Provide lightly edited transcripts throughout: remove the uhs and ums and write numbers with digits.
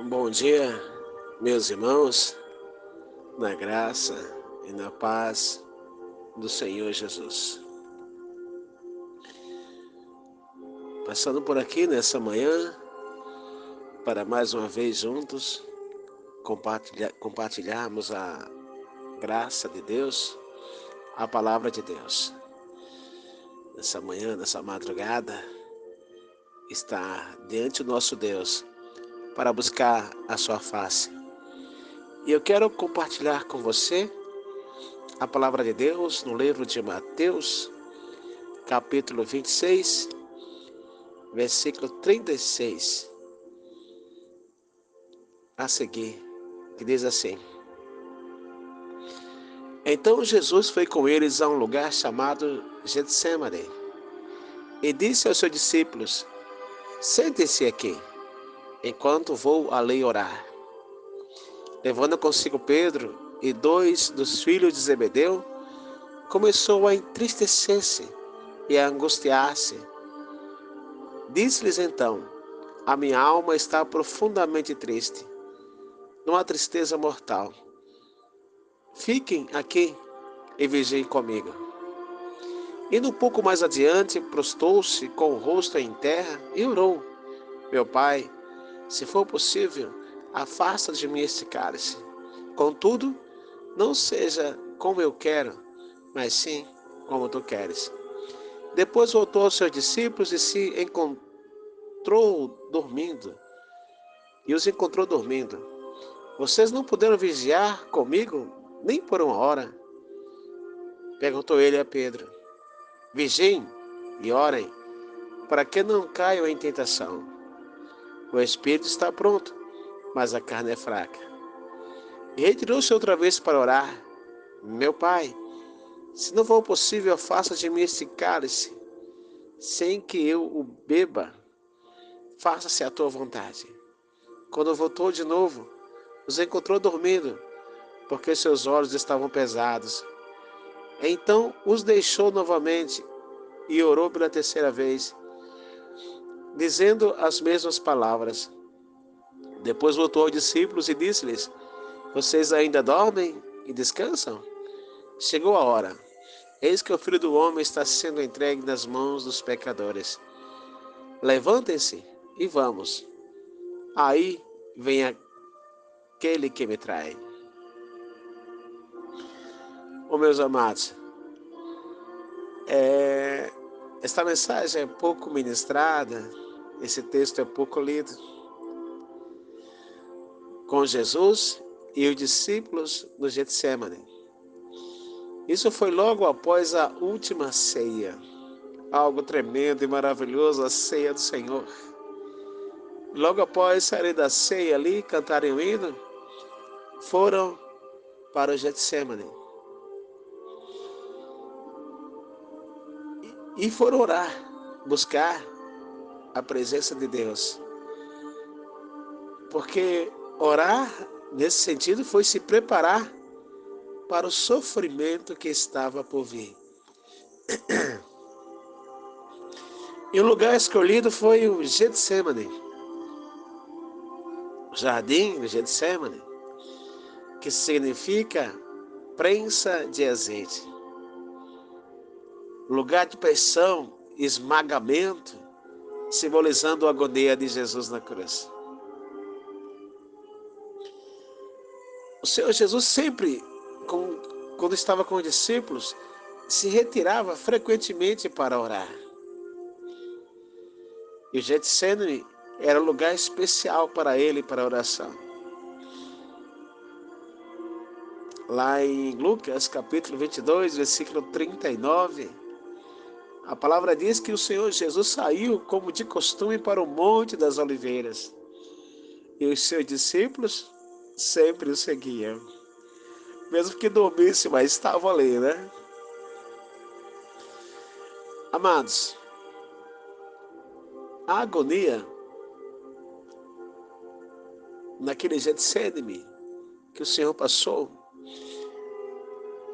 Bom dia, meus irmãos, na graça e na paz do Senhor Jesus. Passando por aqui nessa manhã, para mais uma vez juntos compartilharmos a graça de Deus, a palavra de Deus. Nessa manhã, nessa madrugada, estar diante do nosso Deus para buscar a sua face. E eu quero compartilhar com você a palavra de Deus no livro de Mateus, capítulo 26, versículo 36, a seguir, que diz assim: Então Jesus foi com eles a um lugar chamado Getsêmani e disse aos seus discípulos: Sentem-se aqui, enquanto vou ali orar. Levando consigo Pedro e 2 dos filhos de Zebedeu, começou a entristecer-se e a angustiar-se. Disse-lhes então: A minha alma está profundamente triste, numa tristeza mortal. Fiquem aqui e vigiem comigo. Indo um pouco mais adiante, prostou-se com o rosto em terra e orou: Meu pai, se for possível, afasta de mim este cálice. Contudo, não seja como eu quero, mas sim como tu queres. Depois voltou aos seus discípulos e os encontrou dormindo. Vocês não puderam vigiar comigo nem por uma hora? Perguntou ele a Pedro. Vigiem e orem, para que não caiam em tentação. O espírito está pronto, mas a carne é fraca. E retirou-se outra vez para orar. Meu pai, se não for possível, afasta de mim este cálice, sem que eu o beba. Faça-se a tua vontade. Quando voltou de novo, os encontrou dormindo, porque seus olhos estavam pesados. Então os deixou novamente e orou pela terceira vez, dizendo as mesmas palavras. Depois voltou aos discípulos e disse-lhes: Vocês ainda dormem e descansam? Chegou a hora. Eis que o Filho do Homem está sendo entregue nas mãos dos pecadores. Levantem-se e vamos. Aí vem aquele que me trai. Meus amados, esta mensagem é pouco ministrada, esse texto é pouco lido. Com Jesus e os discípulos no Getsêmani. Isso foi logo após a última ceia. Algo tremendo e maravilhoso, a ceia do Senhor. Logo após saírem da ceia ali, cantarem o hino, foram para o Getsêmani. E foram orar, buscar a presença de Deus. Porque orar, nesse sentido, foi se preparar para o sofrimento que estava por vir. E o lugar escolhido foi o Getsêmani, o jardim do Getsêmani, que significa prensa de azeite. Lugar de pressão, esmagamento, simbolizando a agonia de Jesus na cruz. O Senhor Jesus sempre, quando estava com os discípulos, se retirava frequentemente para orar. E o Getsêmani era um lugar especial para ele, para a oração. Lá em Lucas, capítulo 22, versículo 39, a palavra diz que o Senhor Jesus saiu, como de costume, para o Monte das Oliveiras. E os seus discípulos sempre o seguiam. Mesmo que dormisse, mas estavam ali, né? Amados, a agonia naquele Getsêmani que o Senhor passou,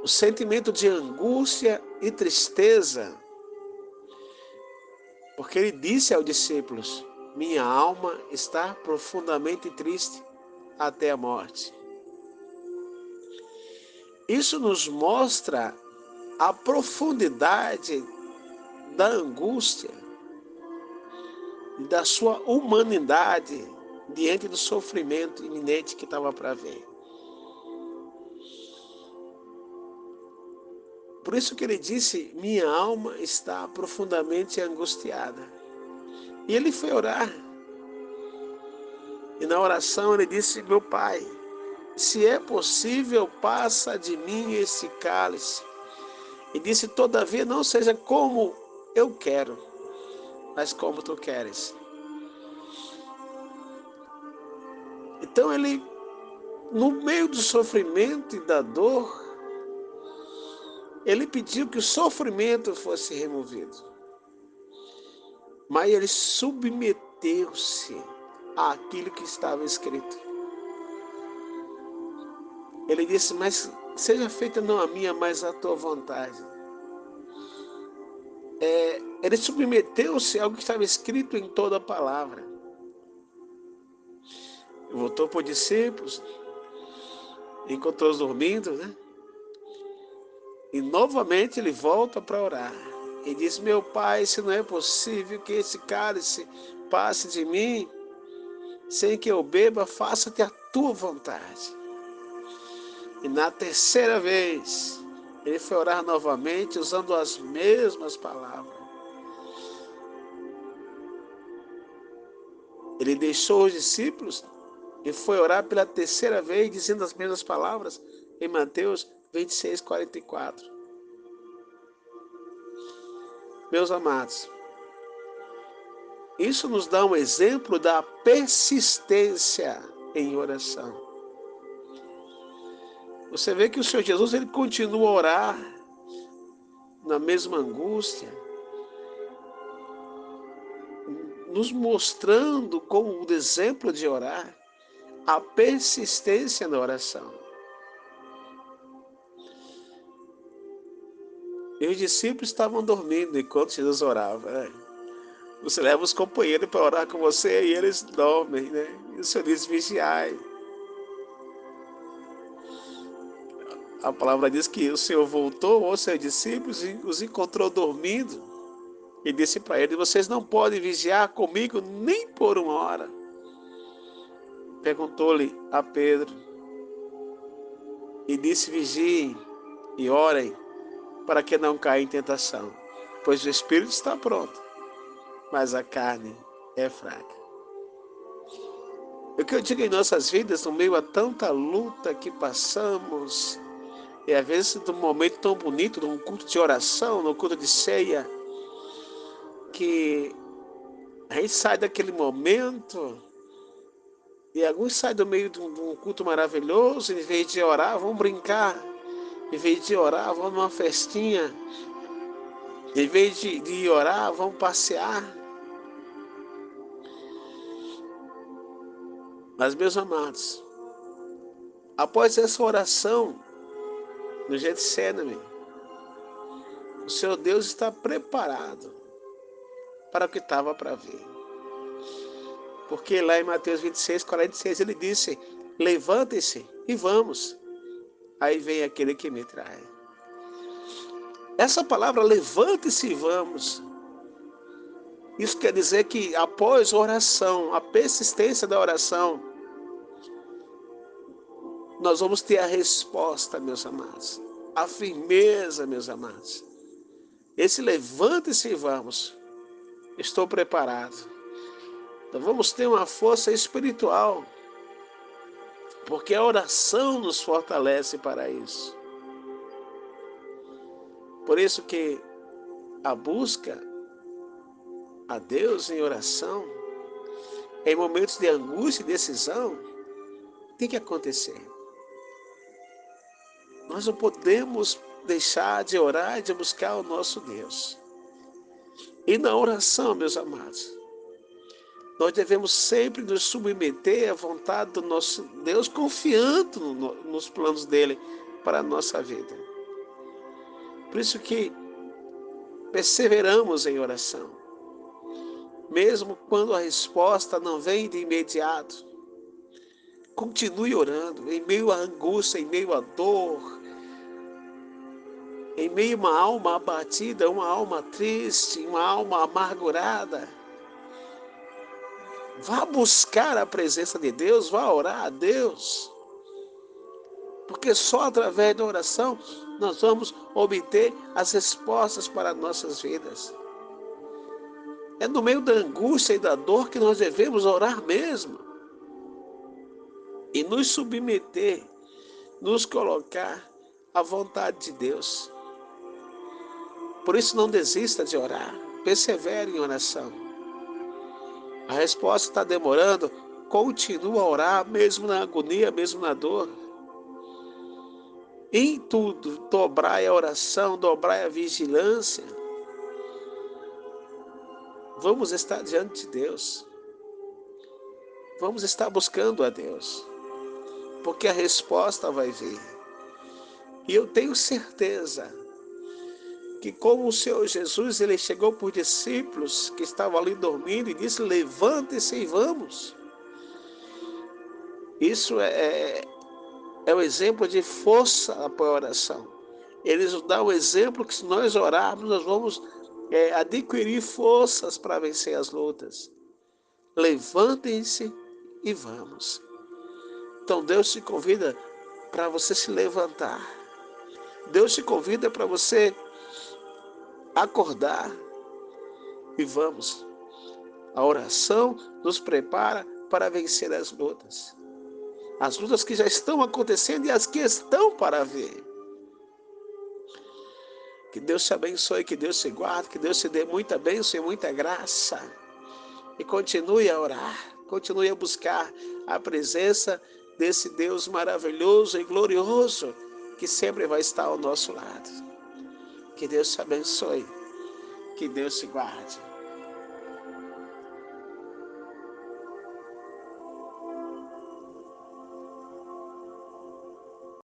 o sentimento de angústia e tristeza, porque ele disse aos discípulos: minha alma está profundamente triste até a morte. Isso nos mostra a profundidade da angústia e da sua humanidade diante do sofrimento iminente que estava para vir. Por isso que ele disse, minha alma está profundamente angustiada. E ele foi orar. E na oração ele disse, meu Pai, se é possível, passa de mim esse cálice. E disse, todavia, não seja como eu quero, mas como tu queres. Então ele, no meio do sofrimento e da dor, ele pediu que o sofrimento fosse removido. Mas ele submeteu-se àquilo que estava escrito. Ele disse, mas seja feita não a minha, mas a tua vontade. Ele submeteu-se ao que estava escrito em toda a palavra. Voltou para os discípulos, encontrou-os dormindo, né? E novamente ele volta para orar. E diz, meu Pai, se não é possível que esse cálice passe de mim, sem que eu beba, faça-te a tua vontade. E na terceira vez, ele foi orar novamente, usando as mesmas palavras. Ele deixou os discípulos e foi orar pela terceira vez, dizendo as mesmas palavras, em Mateus 26, 44. Meus amados, isso nos dá um exemplo da persistência em oração. Você vê que o Senhor Jesus, ele continua a orar na mesma angústia, nos mostrando como um exemplo de orar, a persistência na oração. E os discípulos estavam dormindo enquanto Jesus orava, né? Você leva os companheiros para orar com você e eles dormem, né? E o Senhor diz, vigiai. A palavra diz que o Senhor voltou aos seus discípulos e os encontrou dormindo. E disse para eles, vocês não podem vigiar comigo nem por uma hora. Perguntou-lhe a Pedro. E disse, vigiem e orem para que não caia em tentação. Pois o espírito está pronto, mas a carne é fraca. O que eu digo em nossas vidas, no meio a tanta luta que passamos, e às vezes num momento tão bonito, num culto de oração, num culto de ceia, que a gente sai daquele momento e alguns saem do meio de um culto maravilhoso, em vez de orar, vão brincar, em vez de orar, vão numa festinha, em vez de orar, vão passear. Mas, meus amados, após essa oração no Getsêmani, o Senhor Deus está preparado para o que estava para vir. Porque lá em Mateus 26, 46, ele disse, levantem-se e vamos. Aí vem aquele que me trai. Essa palavra, levante-se e vamos, isso quer dizer que após a oração, a persistência da oração, nós vamos ter a resposta, meus amados. A firmeza, meus amados. Esse levante-se e vamos. Estou preparado. Nós vamos ter uma força espiritual, porque a oração nos fortalece para isso. Por isso que a busca a Deus em oração, em momentos de angústia e decisão, tem que acontecer. Nós não podemos deixar de orar e de buscar o nosso Deus. E na oração, meus amados, nós devemos sempre nos submeter à vontade do nosso Deus, confiando nos planos dele para a nossa vida. Por isso que perseveramos em oração. mesmo quando a resposta não vem de imediato. Continue orando em meio à angústia, em meio à dor, em meio a uma alma abatida, uma alma triste, uma alma amargurada. Vá buscar a presença de Deus, vá orar a Deus. Porque só através da oração nós vamos obter as respostas para nossas vidas. É no meio da angústia e da dor que nós devemos orar mesmo. E nos submeter, nos colocar à vontade de Deus. Por isso não desista de orar, persevere em oração. A resposta está demorando, continua a orar, mesmo na agonia, mesmo na dor. Em tudo, dobrai a oração, dobrai a vigilância. Vamos estar diante de Deus. Vamos estar buscando a Deus. Porque a resposta vai vir. E eu tenho certeza que como o Senhor Jesus, ele chegou por discípulos que estavam ali dormindo e disse, levantem-se e vamos. Isso é o exemplo de força para a oração. Eles nos dão o exemplo que se nós orarmos, nós vamos adquirir forças para vencer as lutas. Levantem-se e vamos. Então Deus te convida para você se levantar. Deus te convida para você acordar e vamos. A oração nos prepara para vencer as lutas. As lutas que já estão acontecendo e as que estão para vir. Que Deus te abençoe, que Deus te guarde, que Deus te dê muita bênção e muita graça. E continue a orar, continue a buscar a presença desse Deus maravilhoso e glorioso que sempre vai estar ao nosso lado. Que Deus te abençoe, que Deus te guarde.